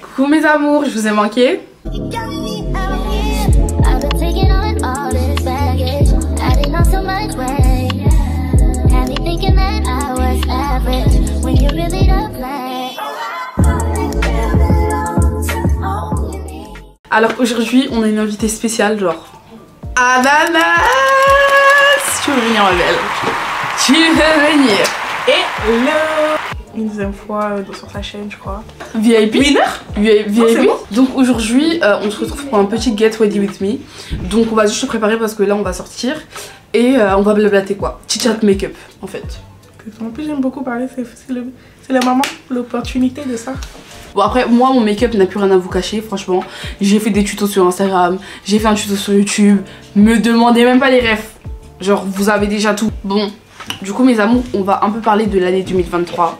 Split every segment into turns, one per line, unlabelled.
Coucou mes amours, je vous ai manqué. Alors aujourd'hui on a une invitée spéciale, genre Ananas. Tu veux venir ma belle? Tu veux venir?
Hello. Une deuxième fois sur sa chaîne je crois.
VIP? VIP?
Bon.
Donc aujourd'hui on se retrouve pour un petit Get Ready With Me. Donc on va juste se préparer parce que là on va sortir. Et on va blablater quoi. Chit-chat make-up en fait.
En plus j'aime beaucoup parler, c'est la maman, l'opportunité de ça.
Bon après moi mon make-up n'a plus rien à vous cacher franchement. J'ai fait des tutos sur Instagram, j'ai fait un tuto sur YouTube. Me demandez même pas les refs. Genre vous avez déjà tout. Bon du coup mes amours on va un peu parler de l'année 2023.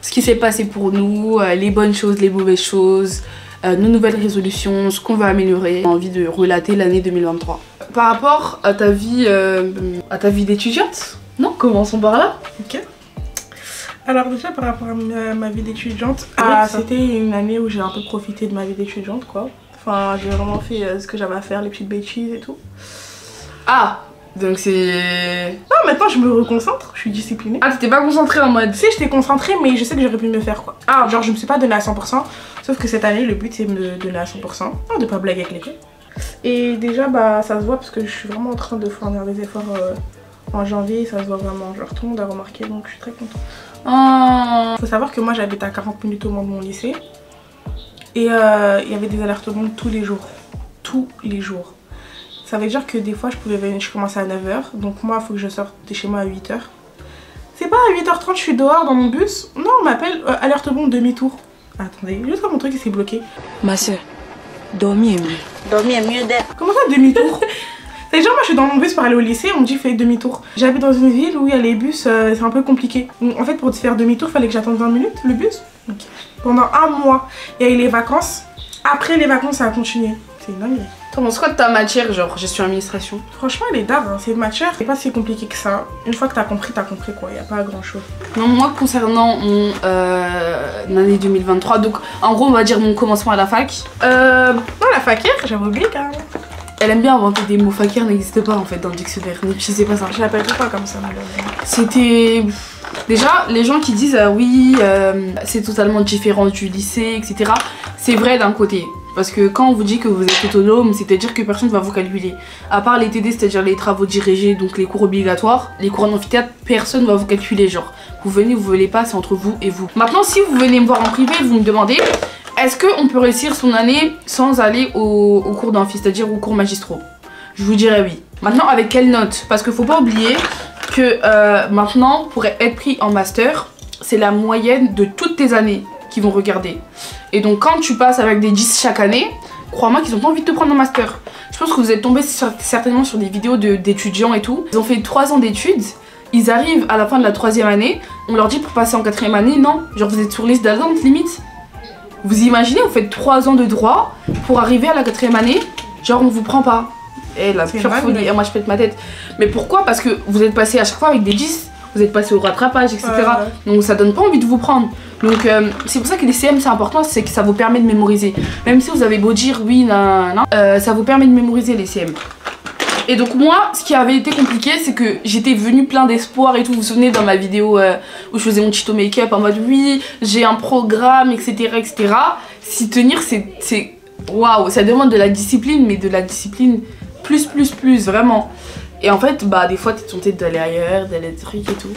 Ce qui s'est passé pour nous, les bonnes choses, les mauvaises choses, nos nouvelles résolutions, ce qu'on veut améliorer. J'ai envie de relater l'année 2023. Par rapport à ta vie d'étudiante, non, commençons par là.
Ok. Alors déjà par rapport à ma vie d'étudiante, c'était une année où j'ai un peu profité de ma vie d'étudiante quoi. Enfin j'ai vraiment fait ce que j'avais à faire, les petites bêtises et tout.
Ah donc c'est...
Non maintenant je me reconcentre, je suis disciplinée.
Ah t'étais pas concentrée en mode...
Si j'étais concentrée mais je sais que j'aurais pu mieux faire quoi. Ah genre je me suis pas donnée à 100%. Sauf que cette année le but c'est de me donner à 100%. Non de pas blaguer avec l'école. Et déjà bah ça se voit parce que je suis vraiment en train de fournir des efforts en janvier. Ça se voit vraiment, genre tout le monde a remarqué donc je suis très contente.
Oh.
Faut savoir que moi j'habite à 40 minutes au moins de mon lycée. Et il y avait des alertes au monde tous les jours. Tous les jours. Ça veut dire que des fois je pouvais venir, je commençais à 9 h. Donc moi il faut que je sorte de chez moi à 8 h. C'est pas à 8 h 30 je suis dehors dans mon bus. Non on m'appelle alerte au monde demi-tour. Attendez, juste mon truc il s'est bloqué.
Ma soeur, dormir est mieux. Dormir est mieux d'être.
Comment ça demi-tour? C'est genre moi je suis dans mon bus pour aller au lycée, on me dit fais demi-tour. J'habite dans une ville où il y a les bus, c'est un peu compliqué. En fait pour faire demi-tour il fallait que j'attende 20 minutes le bus. Okay. Pendant un mois, il y a eu les vacances. Après les vacances ça a continué. C'est une dinguerie.
T'en penses quoi de ta matière, genre gestion administration?
Franchement elle est dingue, hein. C'est une matière, c'est pas si compliqué que ça. Une fois que t'as compris quoi, il n'y a pas grand chose.
Non moi concernant mon année 2023, donc en gros on va dire mon commencement à la fac.
Non la fakir, j'avais oublié quand même.
Elle aime bien inventer des mots, fakir n'existe pas en fait dans le dictionnaire, n'utilisez pas ça.
Je l'appelle tout pas comme ça madame.
C'était... Déjà les gens qui disent oui c'est totalement différent du lycée etc. C'est vrai d'un côté. Parce que quand on vous dit que vous êtes autonome, c'est-à-dire que personne ne va vous calculer. À part les TD, c'est-à-dire les travaux dirigés, donc les cours obligatoires, les cours en amphithéâtre, personne ne va vous calculer. Genre, vous venez, vous venez pas, c'est entre vous et vous. Maintenant, si vous venez me voir en privé, vous me demandez est-ce qu'on peut réussir son année sans aller au cours d'amphi, c'est-à-dire aux cours magistraux? Je vous dirais oui. Maintenant, avec quelle note? Parce qu'il faut pas oublier que maintenant, pour être pris en master, c'est la moyenne de toutes tes années qui vont regarder. Et donc quand tu passes avec des 10 chaque année, crois-moi qu'ils ont pas envie de te prendre en master. Je pense que vous êtes tombé certainement sur des vidéos d'étudiants et tout. Ils ont fait 3 ans d'études, ils arrivent à la fin de la 3e année, on leur dit pour passer en 4e année, non, genre vous êtes sur liste d'attente limite. Vous imaginez, vous faites 3 ans de droit pour arriver à la 4e année, genre on vous prend pas. Et la pure folie, et moi je pète ma tête. Mais pourquoi? Parce que vous êtes passé à chaque fois avec des 10. Vous êtes passé au rattrapage, etc. Donc ça donne pas envie de vous prendre. Donc c'est pour ça que les CM c'est important, c'est que ça vous permet de mémoriser. Même si vous avez beau dire oui, non, ça vous permet de mémoriser les CM. Et donc moi, ce qui avait été compliqué, c'est que j'étais venue plein d'espoir et tout. Vous vous souvenez dans ma vidéo où je faisais mon tuto make-up en mode oui, j'ai un programme, etc. etc. S'y tenir, c'est waouh, ça demande de la discipline, mais de la discipline plus, vraiment. Et en fait, bah des fois t'es tenté d'aller ailleurs, d'aller des trucs et tout.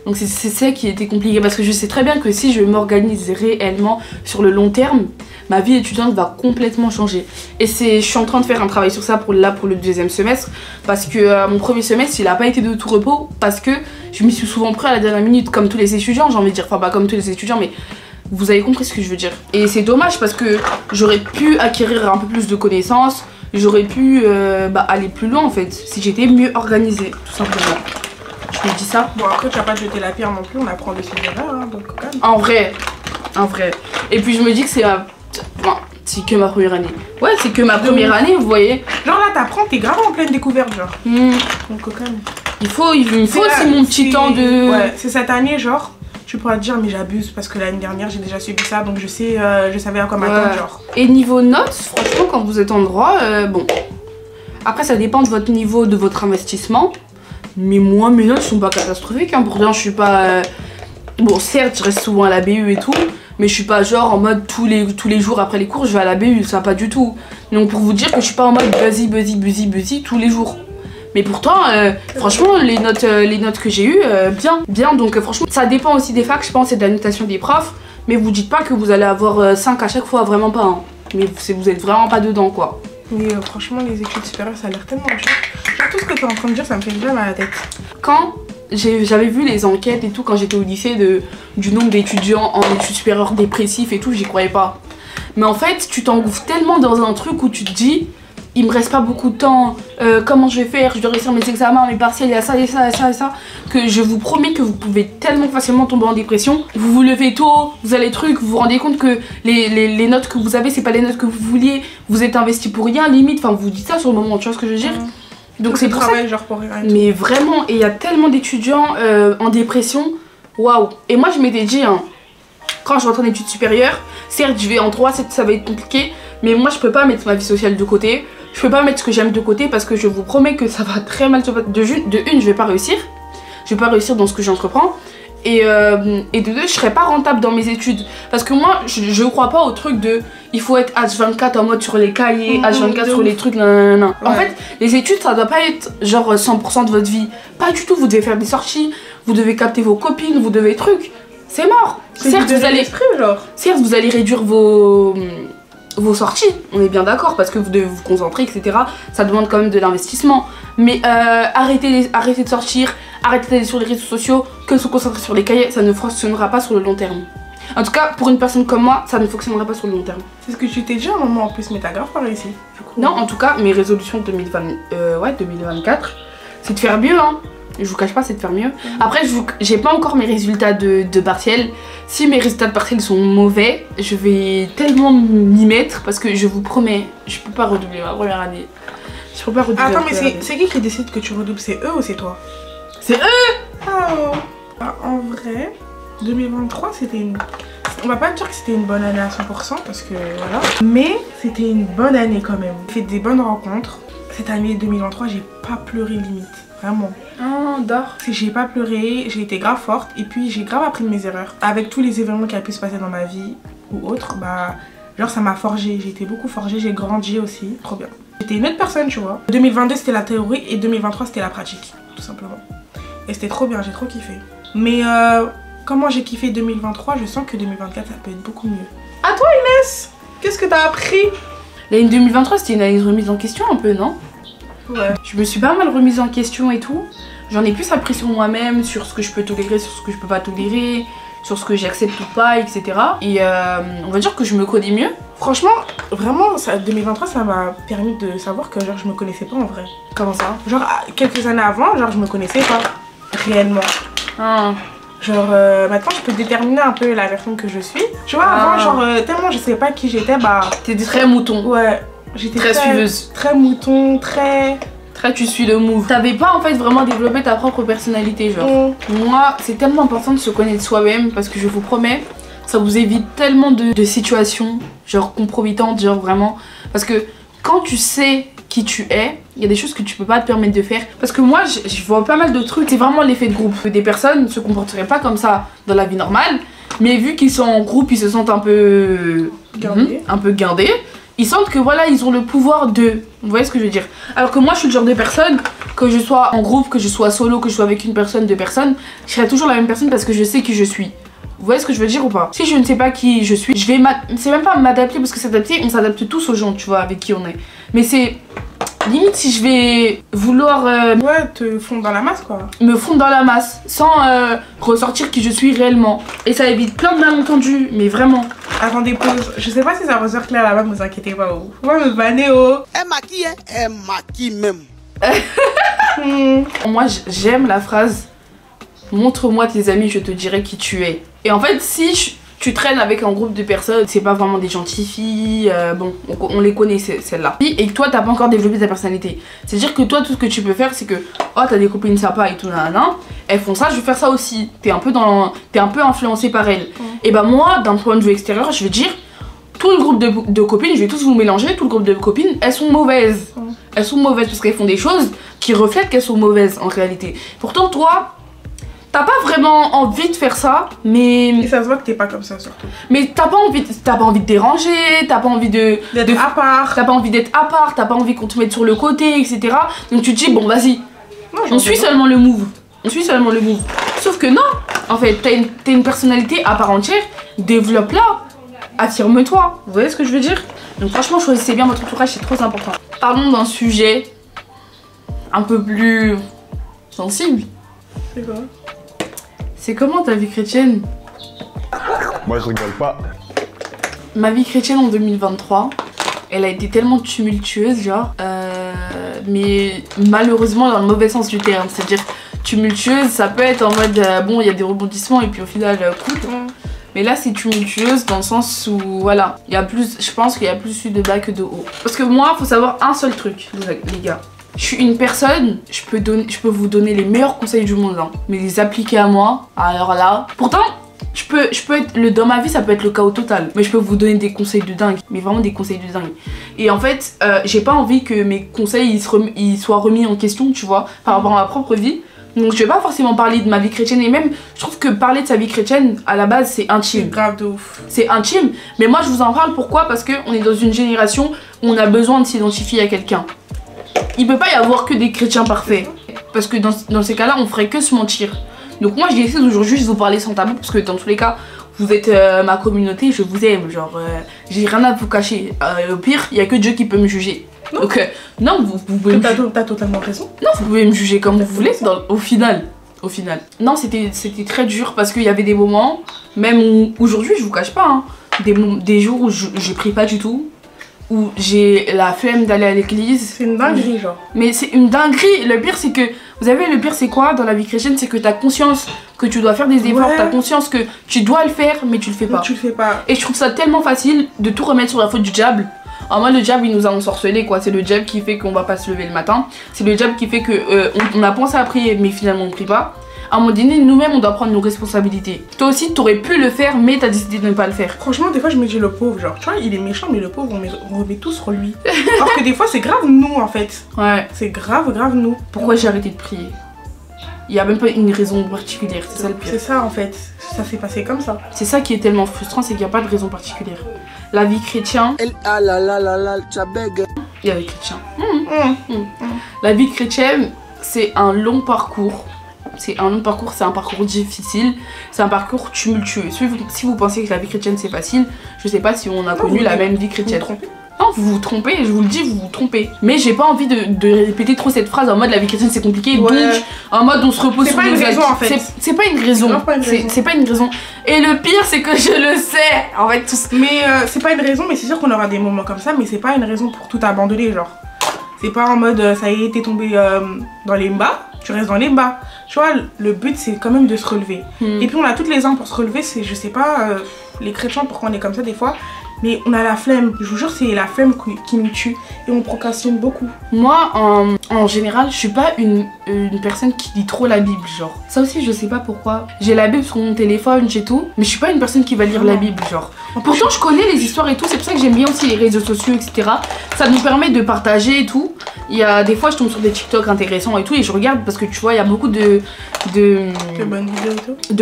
Donc c'est ça qui était compliqué parce que je sais très bien que si je m'organise réellement sur le long terme, ma vie étudiante va complètement changer. Et je suis en train de faire un travail sur ça pour le 2e semestre parce que mon 1er semestre il a pas été de tout repos parce que je m'y suis souvent pris à la dernière minute comme tous les étudiants, j'ai envie de dire, enfin pas comme tous les étudiants mais vous avez compris ce que je veux dire. Et c'est dommage parce que j'aurais pu acquérir un peu plus de connaissances. J'aurais pu aller plus loin en fait, si j'étais mieux organisée, tout simplement. Je lui dis ça.
Bon après tu vas pas jeter la pierre non plus, on apprend de ses erreurs, hein, donc quand même.
En vrai. Et puis je me dis que c'est c'est que ma première année. Ouais, c'est que ma première année, vous voyez.
Genre là t'apprends, t'es grave en pleine découverte genre. Donc quand même.
Il me faut aussi mon petit temps de...
Ouais, c'est cette année genre, tu pourras te dire mais j'abuse parce que l'année dernière j'ai déjà subi ça donc je savais à quoi m'attendre genre.
Et niveau notes, franchement quand vous êtes en droit, bon, après ça dépend de votre niveau, de votre investissement, mais moi mes notes sont pas catastrophiques, hein. Pourtant je suis pas, bon certes je reste souvent à la BU et tout, mais je suis pas genre en mode tous les jours après les cours je vais à la BU, ça pas du tout. Donc pour vous dire que je suis pas en mode buzzy tous les jours. Mais pourtant, franchement, les notes que j'ai eues, bien. Donc franchement, ça dépend aussi des facs, je pense, et de la notation des profs. Mais vous dites pas que vous allez avoir 5 à chaque fois, vraiment pas. Hein. Mais vous êtes vraiment pas dedans, quoi.
Mais franchement, les études supérieures, ça a l'air tellement dur. Genre tout ce que tu es en train de dire, ça me fait bien mal à la tête.
Quand j'avais vu les enquêtes et tout, quand j'étais au lycée, du nombre d'étudiants en études supérieures dépressifs et tout, j'y croyais pas. Mais en fait, tu t'engouffres tellement dans un truc où tu te dis... Il me reste pas beaucoup de temps, comment je vais faire, je dois réussir mes examens, mes partiels, il y a ça, et ça, et ça, et ça, que je vous promets que vous pouvez tellement facilement tomber en dépression. Vous vous levez tôt, vous allez vous vous rendez compte que les notes que vous avez, c'est pas les notes que vous vouliez, vous êtes investi pour rien, limite, enfin vous dites ça sur le moment, tu vois ce que je veux dire. Donc c'est pour ça.
Genre pour rien.
Mais vraiment, et il y a tellement d'étudiants en dépression, waouh. Et moi je m'étais dit, hein, quand je rentre en études supérieures, certes je vais en droit, ça va être compliqué, mais moi je peux pas mettre ma vie sociale de côté. Je peux pas mettre ce que j'aime de côté parce que je vous promets que ça va très mal se passer. De une, je vais pas réussir. Je vais pas réussir dans ce que j'entreprends. Et de deux, je serai pas rentable dans mes études. Parce que moi, je crois pas au truc de il faut être H24 en mode sur les cahiers, H24 sur les trucs, nanana. En fait, les études, ça doit pas être genre 100% de votre vie. Pas du tout, vous devez faire des sorties, vous devez capter vos copines, vous devez trucs. C'est mort. Certes, vous allez réduire vos sorties, on est bien d'accord, parce que vous devez vous concentrer, etc. Ça demande quand même de l'investissement. Mais arrêtez de sortir, arrêtez d'aller sur les réseaux sociaux, que se concentrer sur les cahiers, ça ne fonctionnera pas sur le long terme. En tout cas, pour une personne comme moi, ça ne fonctionnera pas sur le long terme.
C'est ce que tu t'es dit à un moment en plus, mais t'as grave pas réussi.
Non, en tout cas, mes résolutions 2024, c'est de faire mieux, hein. Je vous cache pas, c'est de faire mieux. Après, j'ai pas encore mes résultats de partiel. Si mes résultats de partiel sont mauvais, je vais tellement m'y mettre parce que je vous promets, je peux pas redoubler ma première année. Je peux pas redoubler.
Attends, mais c'est qui décide que tu redoubles? C'est eux ou c'est toi?
C'est eux!
Oh. Bah, en vrai, 2023, c'était une... On va pas dire que c'était une bonne année à 100% parce que voilà. Mais c'était une bonne année quand même. J'ai fait des bonnes rencontres. Cette année 2023, j'ai pas pleuré limite. Vraiment.
Oh, d'or.
J'ai pas pleuré, j'ai été grave forte et puis j'ai grave appris de mes erreurs. Avec tous les événements qui a pu se passer dans ma vie ou autre, bah genre ça m'a forgé, j'ai été beaucoup forgée, j'ai grandi aussi, trop bien. J'étais une autre personne, tu vois. 2022 c'était la théorie et 2023 c'était la pratique, tout simplement. Et c'était trop bien, j'ai trop kiffé. Mais comment j'ai kiffé 2023, je sens que 2024 ça peut être beaucoup mieux. À toi Inès, qu'est-ce que t'as appris?
L'année 2023 c'était une année de remise en question un peu, non?
Ouais.
Je me suis pas mal remise en question et tout. J'en ai plus appris sur moi-même, sur ce que je peux tolérer, sur ce que je peux pas tolérer, sur ce que j'accepte ou pas, etc. Et on va dire que je me connais mieux.
Franchement, vraiment, 2023, ça m'a permis de savoir que genre je me connaissais pas en vrai.
Comment ça?
Genre quelques années avant, genre je me connaissais pas réellement.
Ah.
Genre maintenant je peux déterminer un peu la personne que je suis. Tu vois, avant genre tellement je savais pas qui j'étais, bah...
T'étais très mouton.
Ouais. J'étais
très suiveuse.
Très mouton, très
tu suis le move. T'avais pas en fait vraiment développé ta propre personnalité, genre. Moi, c'est tellement important de se connaître soi-même parce que je vous promets, ça vous évite tellement de situations, genre compromettantes, genre vraiment. Parce que quand tu sais qui tu es, il y a des choses que tu peux pas te permettre de faire. Parce que moi, je vois pas mal de trucs, c'est vraiment l'effet de groupe. Des personnes ne se comporteraient pas comme ça dans la vie normale, mais vu qu'ils sont en groupe, ils se sentent un peu guindés. Ils sentent que voilà, ils ont le pouvoir de... Vous voyez ce que je veux dire? Alors que moi, je suis le genre de personne, que je sois en groupe, que je sois solo, que je sois avec une personne, deux personnes, je serai toujours la même personne parce que je sais qui je suis. Vous voyez ce que je veux dire ou pas? Si je ne sais pas qui je suis, je vais c'est même pas m'adapter parce que s'adapter, on s'adapte tous aux gens, tu vois, avec qui on est. Mais c'est... Limite si je vais vouloir...
ouais, te fondre dans la masse quoi.
Me fondre dans la masse, sans ressortir qui je suis réellement. Et ça évite plein de malentendus, mais vraiment.
Attendez, pause. Je sais pas si ça ressort clair là-bas, ne vous inquiétez pas. Oh. Faut pas me banner, oh.
Elle maquille, hein? Elle maquille même.
Moi, j'aime la phrase « Montre-moi tes amis, je te dirai qui tu es ». Et en fait, si tu traînes avec un groupe de personnes, c'est pas vraiment des gentilles filles, bon, on les connaît celles-là. Et que toi, t'as pas encore développé ta personnalité. C'est-à-dire que toi, tout ce que tu peux faire, c'est que, oh, t'as des copines sympas et tout, nanana, elles font ça, je vais faire ça aussi. T'es un peu influencé par elles. Et bah moi, d'un point de vue extérieur, je vais dire, tout le groupe de copines, je vais tous vous mélanger, tout le groupe de copines, elles sont mauvaises. Elles sont mauvaises parce qu'elles font des choses qui reflètent qu'elles sont mauvaises en réalité. Pourtant, toi, t'as pas vraiment envie de faire ça, mais...
Et ça se voit que t'es pas comme ça surtout.
Mais t'as pas envie de déranger, t'as pas envie d'être
à part.
T'as pas envie d'être à part, t'as pas envie qu'on te mette sur le côté, etc. Donc tu te dis, bon vas-y, on suit seulement le move. On suit seulement le move. Sauf que non, en fait, t'as une personnalité à part entière, développe-la, affirme-toi. Vous voyez ce que je veux dire? Donc franchement, choisissez bien votre entourage, c'est trop important. Parlons d'un sujet un peu plus sensible.
C'est quoi?
C'est comment ta vie chrétienne?
Moi je rigole pas.
Ma vie chrétienne en 2023, elle a été tellement tumultueuse, genre, mais malheureusement dans le mauvais sens du terme. C'est-à-dire tumultueuse, ça peut être en mode bon, il y a des rebondissements et puis au final cool. Mais là c'est tumultueuse dans le sens où voilà, il y a plus, je pense qu'il y a plus eu de bas que de haut. Parce que moi, faut savoir un seul truc, les gars. Je suis une personne, je peux vous donner les meilleurs conseils du monde, hein, mais les appliquer à moi, alors là... Pourtant, je peux être, dans ma vie, ça peut être le chaos total, mais je peux vous donner des conseils de dingue, mais vraiment des conseils de dingue. Et en fait, j'ai pas envie que mes conseils ils soient remis en question, tu vois, par rapport à ma propre vie. Donc je vais pas forcément parler de ma vie chrétienne, et même, je trouve que parler de sa vie chrétienne, à la base, c'est intime.
C'est grave de ouf.
C'est intime, mais moi je vous en parle, pourquoi? Parce qu'on est dans une génération où on a besoin de s'identifier à quelqu'un. Il peut pas y avoir que des chrétiens parfaits. Parce que dans ces cas-là, on ferait que se mentir. Donc moi, j'ai essayé d'aujourd'hui juste vous parler sans tabou. Parce que dans tous les cas, vous êtes ma communauté, je vous aime. Genre, j'ai rien à vous cacher. Au pire, il y a que Dieu qui peut me juger.
Non.
Donc, non, vous pouvez
T'as totalement raison.
Non, vous pouvez me juger comme vous voulez, au final. Non, c'était très dur parce qu'il y avait des moments, même où, aujourd'hui, je vous cache pas, hein, des jours où je prie pas du tout. Où j'ai la flemme d'aller à l'église.
C'est une dinguerie, genre.
Mais c'est une dinguerie. Le pire, c'est que... Vous savez, le pire, c'est quoi dans la vie chrétienne? C'est que t'as conscience que tu dois faire des efforts. T'as conscience que tu dois le faire, mais tu le fais pas.
Tu le fais pas.
Et je trouve ça tellement facile de tout remettre sur la faute du diable. En moi, le diable, il nous a ensorcelés, quoi. C'est le diable qui fait qu'on va pas se lever le matin. C'est le diable qui fait que on a pensé à prier, mais finalement, on prie pas. À un moment donné, nous-mêmes, on doit prendre nos responsabilités. Toi aussi, t'aurais pu le faire, mais t'as décidé de ne pas le faire.
Franchement, des fois, je me dis le pauvre, genre, tu vois, il est méchant, mais le pauvre, on remet tout sur lui. Alors que des fois, c'est grave nous, en fait.
Ouais.
C'est grave nous.
Pourquoi j'ai arrêté de prier? Il y a même pas une raison particulière, c'est ça le pire.
C'est ça, en fait. Ça s'est passé comme ça.
C'est ça qui est tellement frustrant, c'est qu'il n'y a pas de raison particulière. La vie chrétienne...
Ah là là là là, tu bègue.
Il y a les chrétiens. La vie chrétienne, c'est un long parcours. C'est un parcours difficile, c'est un parcours tumultueux. Si vous pensez que la vie chrétienne c'est facile, je sais pas si on a connu la même vie chrétienne. Non, vous vous trompez, je vous le dis, vous vous trompez. Mais j'ai pas envie de répéter trop cette phrase en mode la vie chrétienne c'est compliqué, donc en mode on se repose sur nos acquis. C'est pas une raison, c'est pas une raison. Et le pire c'est que je le sais, en fait tout...
Mais c'est pas une raison, mais c'est sûr qu'on aura des moments comme ça, mais c'est pas une raison pour tout abandonner, genre. C'est pas en mode ça y est, t'es tombé dans les bas, tu restes dans les bas. Tu vois, le but c'est quand même de se relever. Et puis on a toutes les armes pour se relever, c'est, je sais pas, les chrétiens pourquoi on est comme ça des fois, mais on a la flemme. Je vous jure, c'est la flemme qui nous tue et on procrastine beaucoup.
Moi, en général, je suis pas une personne qui lit trop la Bible, genre. Ça aussi, je sais pas pourquoi. J'ai la Bible sur mon téléphone, j'ai tout, mais je suis pas une personne qui va lire la Bible, genre. Pourtant, je connais les histoires et tout, c'est pour ça que j'aime bien aussi les réseaux sociaux, etc. Ça nous permet de partager et tout. Il y a des fois, je tombe sur des TikTok intéressants et tout, et je regarde parce que tu vois, il y a beaucoup de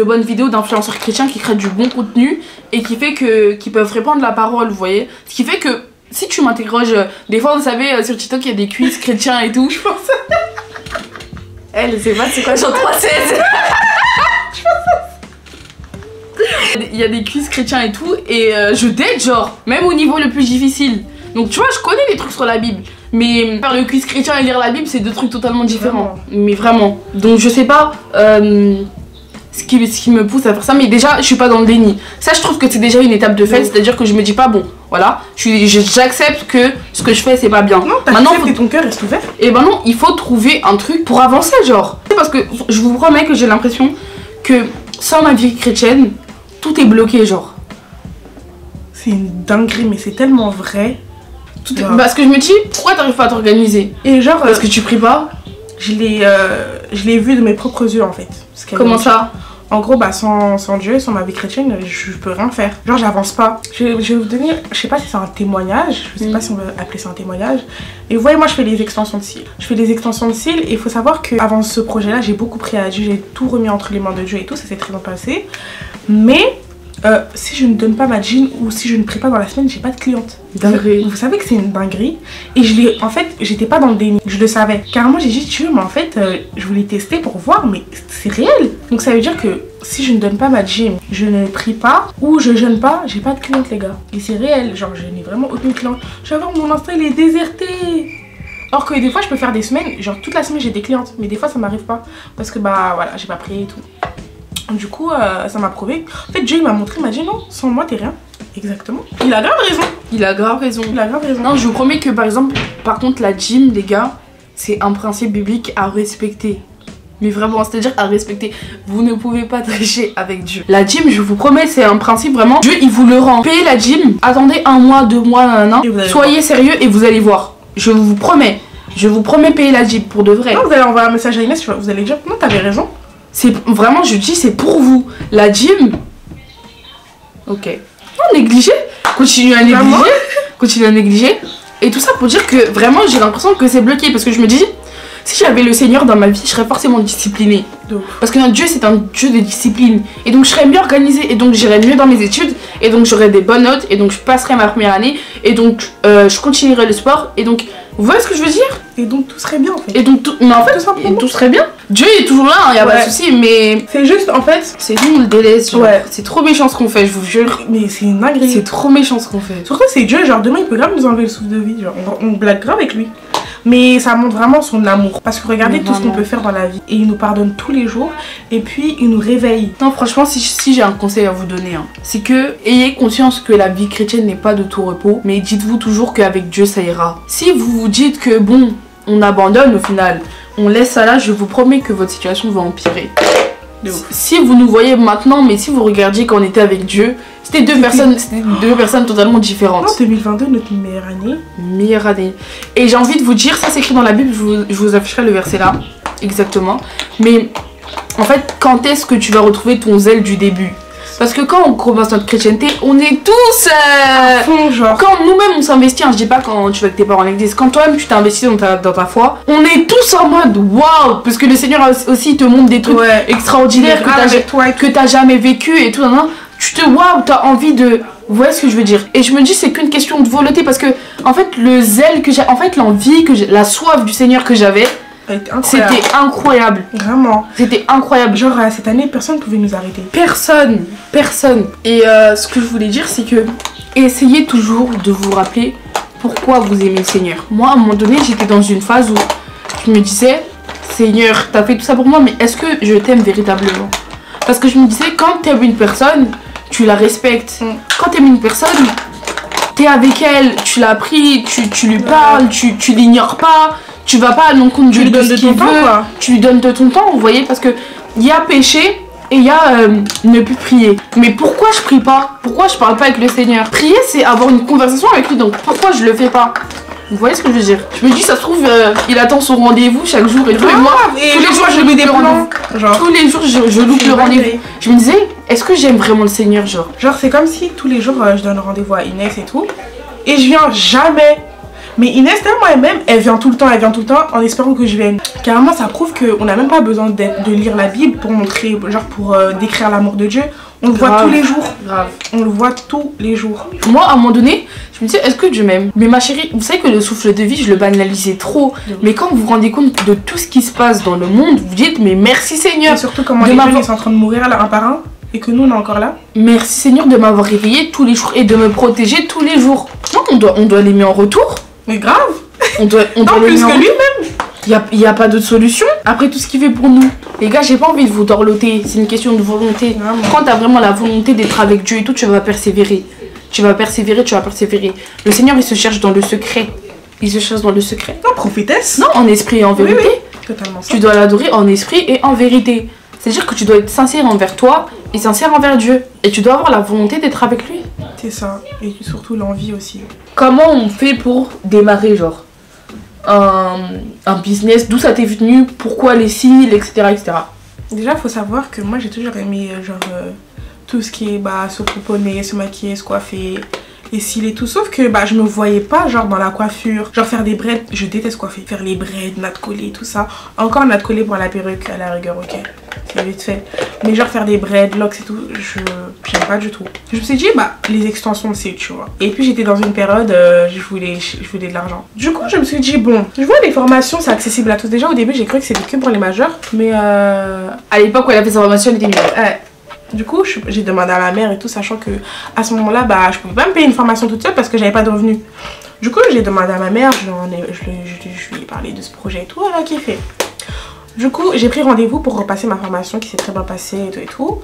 bonnes vidéos d'influenceurs chrétiens qui créent du bon contenu et qui fait que qui peuvent répandre la parole, vous voyez. Ce qui fait que si tu m'interroges, des fois, vous savez, sur TikTok, il y a des quiz chrétiens et tout. Je pense. Elle, je sais pas c'est quoi, genre 316. Il y a des quiz chrétiens et tout, et je date, genre, même au niveau le plus difficile. Donc, tu vois, je connais les trucs sur la Bible. Mais faire le quiz chrétien et lire la Bible, c'est deux trucs totalement différents. Mais vraiment. Donc, je sais pas ce qui me pousse à faire ça. Mais déjà, je suis pas dans le déni. Ça, je trouve que c'est déjà une étape de fait. C'est-à-dire que je me dis pas, bon, voilà, j'accepte que ce que je fais, c'est pas bien.
Non, maintenant, ton cœur reste ouvert.
Et ben non, il faut trouver un truc pour avancer, genre. Parce que je vous promets que j'ai l'impression que sans ma vie chrétienne, tout est bloqué, genre.
c'est une dinguerie, mais c'est tellement vrai.
Parce que je me dis, pourquoi t'arrives pas à t'organiser?
Et genre,
parce que tu pries pas?
Je l'ai vu de mes propres yeux en fait.
Comment ça?
En gros, bah, sans Dieu, sans ma vie chrétienne, je peux rien faire. Genre, j'avance pas. Je vais vous donner, je sais pas si c'est un témoignage, je sais pas si on veut appeler ça un témoignage. Et vous voyez, moi, je fais les extensions de cils. Je fais les extensions de cils et il faut savoir qu'avant ce projet-là, j'ai beaucoup prié à Dieu, j'ai tout remis entre les mains de Dieu et tout, ça s'est très bien passé. Mais si je ne donne pas ma jean ou si je ne prie pas dans la semaine, j'ai pas de cliente.
Dinguerie.
Vous savez que c'est une dinguerie. Et en fait, j'étais pas dans le déni, je le savais. Carrément, j'ai dit, Dieu, mais en fait, je voulais tester pour voir, mais c'est réel. Donc ça veut dire que si je ne donne pas ma gym, je ne prie pas ou je jeûne pas, j'ai pas de cliente, les gars. Et c'est réel, genre, je n'ai vraiment aucune cliente. Je vais voir, mon Insta, il est déserté. Or que des fois, je peux faire des semaines, genre toute la semaine, j'ai des clientes. Mais des fois, ça m'arrive pas. Parce que, bah, voilà, j'ai pas prié et tout. Du coup, ça m'a prouvé. En fait, Dieu il m'a montré, il m'a dit non, sans moi t'es rien. Exactement. Il a grave raison.
Il a grave raison.
Il a grave raison.
Non, je vous promets que par exemple, par contre, la gym, les gars, c'est un principe biblique à respecter. Mais vraiment, c'est-à-dire à respecter. Vous ne pouvez pas tricher avec Dieu. La gym, je vous promets, c'est un principe vraiment. Dieu, il vous le rend. Payez la gym, attendez 1 mois, 2 mois, un an. Soyez sérieux et vous allez voir. Je vous promets. Je vous promets payer la gym pour de vrai.
Non, vous allez envoyer un message à Inès, vous allez dire non, t'avais raison.
C'est vraiment, je dis, c'est pour vous. La gym. Ok. Non, négliger. Continue à négliger. Continue à négliger. Et tout ça pour dire que vraiment, j'ai l'impression que c'est bloqué. Parce que je me dis, si j'avais le Seigneur dans ma vie, je serais forcément disciplinée. Parce que notre Dieu, c'est un Dieu de discipline. Et donc, je serais mieux organisée. Et donc, j'irais mieux dans mes études. Et donc, j'aurais des bonnes notes. Et donc, je passerais ma première année. Et donc, je continuerais le sport. Et donc, vous voyez ce que je veux dire?
Et donc, tout serait bien en fait.
Et donc, mais en fait, tout serait bien. Dieu est toujours là, il n'y a pas de souci, mais.
C'est juste en fait.
C'est nous, on le délaisse. Ouais. C'est trop méchant ce qu'on fait, je vous jure.
Mais c'est une dinguerie.
C'est trop méchant ce qu'on fait.
Surtout, c'est Dieu, genre demain, il peut grave nous enlever le souffle de vie. Genre, on blague grave avec lui. Mais ça montre vraiment son amour. Parce que regardez tout ce qu'on peut faire dans la vie. Et il nous pardonne tous les jours. Et puis il nous réveille.
Non, franchement, si j'ai un conseil à vous donner, hein, c'est que ayez conscience que la vie chrétienne n'est pas de tout repos. Mais dites-vous toujours qu'avec Dieu, ça ira. Si vous vous dites que bon, on abandonne au final, on laisse ça là, je vous promets que votre situation va empirer. Si vous nous voyez maintenant, mais si vous regardiez quand on était avec Dieu, c'était deux personnes totalement différentes.
Non, 2022, notre meilleure année.
Meilleure année. Et j'ai envie de vous dire, ça c'est écrit dans la Bible, je vous afficherai le verset là, exactement. Mais en fait, quand est-ce que tu vas retrouver ton zèle du début? Parce que quand on commence notre chrétienté, on est tous
à fond, genre.
Quand nous-mêmes on s'investit, hein, je dis pas quand tu vas avec tes parents à l'église, quand toi-même tu t'investis dans ta foi, on est tous en mode waouh, parce que le Seigneur aussi te montre des trucs extraordinaires que t'as jamais vécu et tout. Tu te waouh, t'as envie de. Vous voyez ce que je veux dire? Et je me dis, c'est qu'une question de volonté parce que en fait, le zèle que j'ai, en fait, l'envie que j'ai, la soif du Seigneur que j'avais. C'était incroyable.
Vraiment.
C'était incroyable.
Genre cette année, personne ne pouvait nous arrêter.
Personne. Et ce que je voulais dire, c'est que essayez toujours de vous rappeler pourquoi vous aimez le Seigneur. Moi, à un moment donné, j'étais dans une phase où je me disais, Seigneur, t'as fait tout ça pour moi, mais est-ce que je t'aime véritablement? Parce que je me disais, quand t'aimes une personne, tu la respectes. Quand t'aimes une personne, t'es avec elle, tu l'as pris, tu lui parles, tu l'ignores pas. Tu vas pas à l'encontre de ce qu'il veut, tu lui donnes de ton temps, vous voyez, parce que il y a péché et il y a ne plus prier. Mais pourquoi je prie pas? Pourquoi je parle pas avec le Seigneur? Prier, c'est avoir une conversation avec lui, donc pourquoi je le fais pas? Vous voyez ce que je veux dire? Je me dis, ça se trouve, il attend son rendez-vous chaque jour et tout, et moi, tous les jours, je loupe le rendez-vous. Tous les jours, je loupe le rendez-vous. Je me disais, est-ce que j'aime vraiment le Seigneur, genre?
Genre, c'est comme si tous les jours, je donne rendez-vous à Inès et tout, et je viens jamais. Mais Inès, tellement elle-même, elle vient tout le temps en espérant que je vienne. Carrément, ça prouve qu'on n'a même pas besoin de lire la Bible pour montrer, genre pour décrire l'amour de Dieu. On le voit tous les jours.
Grave.
On le voit tous les jours.
Moi, à un moment donné, je me disais, est-ce que Dieu m'aime? Mais ma chérie, vous savez que le souffle de vie, je le banalisais trop. Mais quand vous vous rendez compte de tout ce qui se passe dans le monde, vous dites, mais merci Seigneur.
Et surtout comment les jeunes sont en train de mourir là, un par un. Et que nous, on est encore là.
Merci Seigneur de m'avoir réveillé tous les jours et de me protéger tous les jours. Non, on doit l'aimer en retour.
Mais grave.
On doit
plus que lui-même.
Il y a pas d'autre solution. Après tout ce qu'il fait pour nous. Les gars, j'ai pas envie de vous dorloter. C'est une question de volonté. Vraiment. Quand t'as vraiment la volonté d'être avec Dieu et tout, tu vas persévérer. Tu vas persévérer. Le Seigneur, il se cherche dans le secret.
Non, prophétesse.
Non, en esprit et en vérité.
Oui. Totalement ça.
Tu dois l'adorer en esprit et en vérité. C'est-à-dire que tu dois être sincère envers toi et sincère envers Dieu. Et tu dois avoir la volonté d'être avec lui.
C'est ça, et surtout l'envie aussi.
Comment on fait pour démarrer genre un business? D'où ça t'est venu? Pourquoi les cils, etc. etc.
Déjà, faut savoir que moi j'ai toujours aimé tout ce qui est se couponner, se maquiller, se coiffer, les cils et tout. Sauf que je me voyais pas genre dans la coiffure, genre faire des braids. Je déteste coiffer, faire les braids, nattes collées, tout ça. Encore nattes collées pour la perruque à la rigueur, ok, c'est vite fait. Mais genre faire des braids, locks et tout, j'aime pas du tout. Je me suis dit les extensions c'est, tu vois. Et puis j'étais dans une période, je voulais de l'argent. Du coup je me suis dit bon, je vois les formations c'est accessible à tous. Déjà au début j'ai cru que c'était que pour les majeurs, mais
à l'époque où elle a fait sa formation elle était mieux.
Du coup, j'ai demandé à ma mère et tout, sachant que à ce moment-là, je pouvais pas me payer une formation toute seule parce que j'avais pas de revenus. Du coup, j'ai demandé à ma mère, je lui ai parlé de ce projet et tout, elle a kiffé. Du coup, j'ai pris rendez-vous pour repasser ma formation qui s'est très bien passée et tout.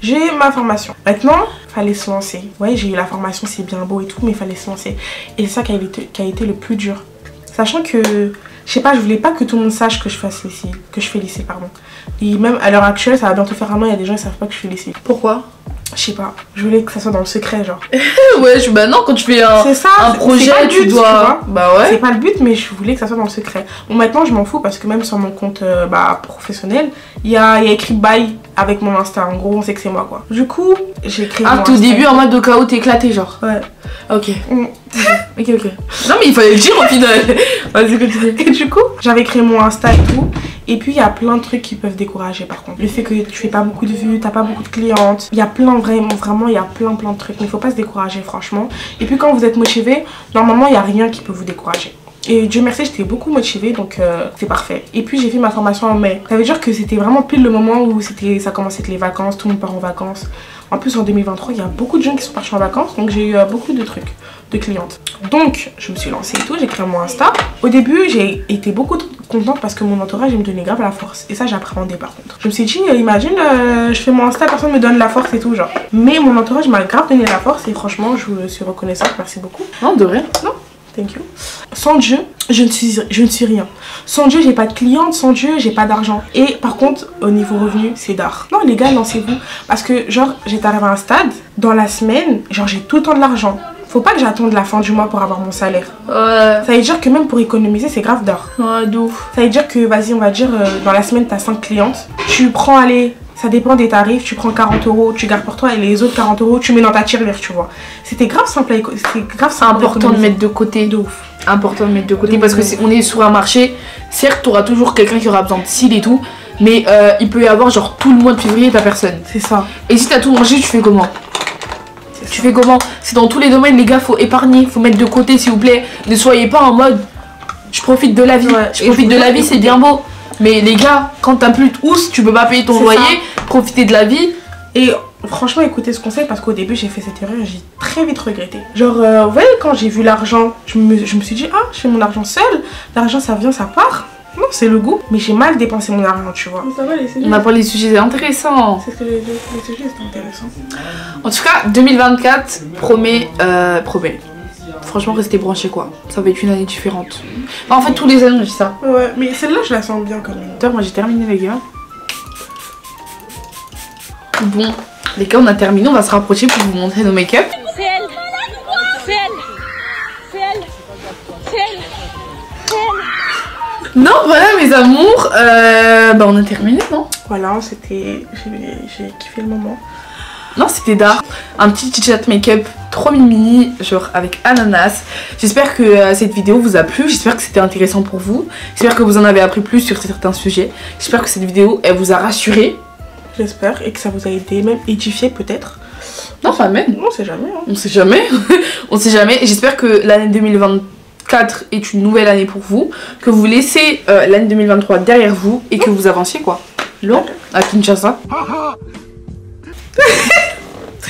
J'ai ma formation. Maintenant, fallait se lancer. Ouais, j'ai eu la formation, c'est bien beau et tout, mais il fallait se lancer. Et c'est ça qui a été le plus dur. Sachant que, je sais pas, je voulais pas que tout le monde sache que je fais les cils, pardon. Et même à l'heure actuelle, ça va bientôt faire un an, il y a des gens qui savent pas que je fais les cils.
Pourquoi?
Je sais pas, je voulais que ça soit dans le secret, genre.
Ouais, non, quand tu fais un projet, tu dois. Ouais.
C'est pas le but, mais je voulais que ça soit dans le secret. Bon, maintenant, je m'en fous parce que même sur mon compte professionnel, il y a écrit bye avec mon Insta. En gros, on sait que c'est moi, quoi. Du coup, j'ai créé.
Tout début en mode au cas où t'es éclaté, genre.
Ouais.
Ok. Ok. Non, mais il fallait le dire au final. Vas-y, continue.
Et du coup, j'avais créé mon Insta et tout. Et puis il y a plein de trucs qui peuvent décourager par contre. Le fait que tu fais pas beaucoup de vues, t'as pas beaucoup de clientes. Il y a plein, vraiment, il y a plein de trucs. Mais il faut pas se décourager franchement. Et puis quand vous êtes motivé, normalement il y a rien qui peut vous décourager. Et Dieu merci, j'étais beaucoup motivée, donc c'est parfait. Et puis j'ai fait ma formation en mai. Ça veut dire que c'était vraiment pile le moment où ça commençait avec les vacances, tout le monde part en vacances. En plus en 2023, il y a beaucoup de gens qui sont partis en vacances, donc j'ai eu beaucoup de trucs, de clientes. Donc je me suis lancée et tout, j'ai créé mon Insta. Au début, j'ai été beaucoup contente parce que mon entourage il me donnait grave la force. Et ça j'appréhendais par contre. Je me suis dit, imagine, je fais mon Insta, personne me donne la force et tout genre. Mais mon entourage m'a grave donné la force et franchement je suis reconnaissante, merci beaucoup.
Non, de rien.
Non. Thank you. Sans Dieu, je ne suis rien. Sans Dieu, j'ai pas de cliente. Sans Dieu, j'ai pas d'argent. Et par contre, au niveau revenu, c'est d'art. Non, les gars, lancez-vous. Parce que, genre, j'étais arrivée à un stade, dans la semaine, genre, j'ai tout le temps de l'argent. Faut pas que j'attende la fin du mois pour avoir mon salaire. Ça veut dire que même pour économiser, c'est grave d'art.
Ouais, d'ouf.
Ça veut dire que, vas-y, on va dire, dans la semaine, t'as 5 clientes. Tu prends, allez, ça dépend des tarifs, tu prends 40 €, tu gardes pour toi et les autres 40 €, tu mets dans ta tirelire, tu vois. C'était grave simple,
c'est important de mettre de côté.
De ouf.
Important de mettre de côté parce que on est sur un marché, certes, tu auras toujours quelqu'un qui aura besoin de cils et tout, mais il peut y avoir genre tout le mois de février, t'as personne.
C'est ça.
Et si t'as tout mangé, tu fais comment? Tu fais comment? C'est dans tous les domaines, les gars, faut épargner, faut mettre de côté, s'il vous plaît. Ne soyez pas en mode je profite de la vie.
Ouais,
je profite de la vie, c'est bien beau. Mais les gars, quand t'as plus de housse, tu peux pas payer ton loyer, profiter de la vie.
Et franchement, écoutez ce conseil parce qu'au début, j'ai fait cette erreur et j'ai très vite regretté. Genre, vous voyez, quand j'ai vu l'argent, je me suis dit, je fais mon argent seul. L'argent, ça vient, ça part. Non, c'est le goût. Mais j'ai mal dépensé mon argent, tu vois.
Ça va, on n'a pas les sujets intéressants.
C'est ce que les sujets, c'est intéressant.
En tout cas, 2024 promet. Franchement, restez branchés quoi. Ça va être une année différente. Enfin, en fait, tous les années, je dis ça.
Ouais, mais celle-là, je la sens bien quand même.
D'ailleurs, moi j'ai terminé, les gars. Bon, les gars, on a terminé. On va se rapprocher pour vous montrer nos make-up.
C'est elle. C'est elle. C'est elle. C'est elle. C'est elle.
Non, voilà, mes amours. On a terminé, non?
Voilà, c'était. J'ai kiffé le moment.
Non, c'était d'art. Un petit chat make-up trop mimi, genre avec ananas. J'espère que cette vidéo vous a plu. J'espère que c'était intéressant pour vous. J'espère que vous en avez appris plus sur certains sujets. J'espère que cette vidéo, elle vous a rassuré.
J'espère. Et que ça vous a aidé, même édifié peut-être.
Non, pas même.
On sait jamais. Hein.
On sait jamais. On sait jamais. Et j'espère que l'année 2024 est une nouvelle année pour vous. Que vous laissez l'année 2023 derrière vous et que vous avanciez quoi. Long à Kinshasa.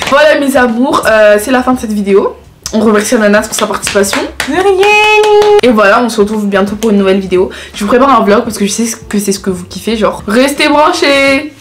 Voilà mes amours, c'est la fin de cette vidéo. On remercie Ananas pour sa participation.
De rien.
Et voilà, on se retrouve bientôt pour une nouvelle vidéo. Je vous prépare un vlog parce que je sais que c'est ce que vous kiffez, genre restez branchés.